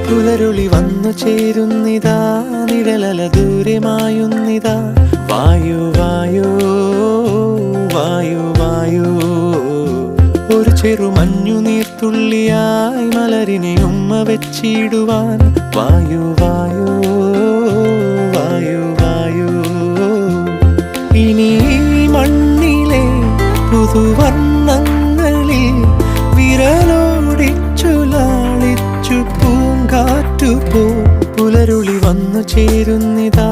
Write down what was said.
പുലരുളി വന്നു ചേരുന്നിതാ, നിഴലല ദൂരെ മായുന്നിതാ. വായു വായോ വായു വായോ, ഒരു ചെറുമഞ്ഞു നീർത്തുള്ളിയായി മലരിനെ ഉമ്മ വെച്ചിടുവാൻ. വായു വായോ വായു വായോ, ഇനി മണ്ണിലെ പുതുവർണ്ണങ്ങളിൽ വിരലോടിച്ചു ലാളിച്ചു പൂങ്കാറ്റുപോ. പുലരുളി വന്നു ചേരുന്നിതാ,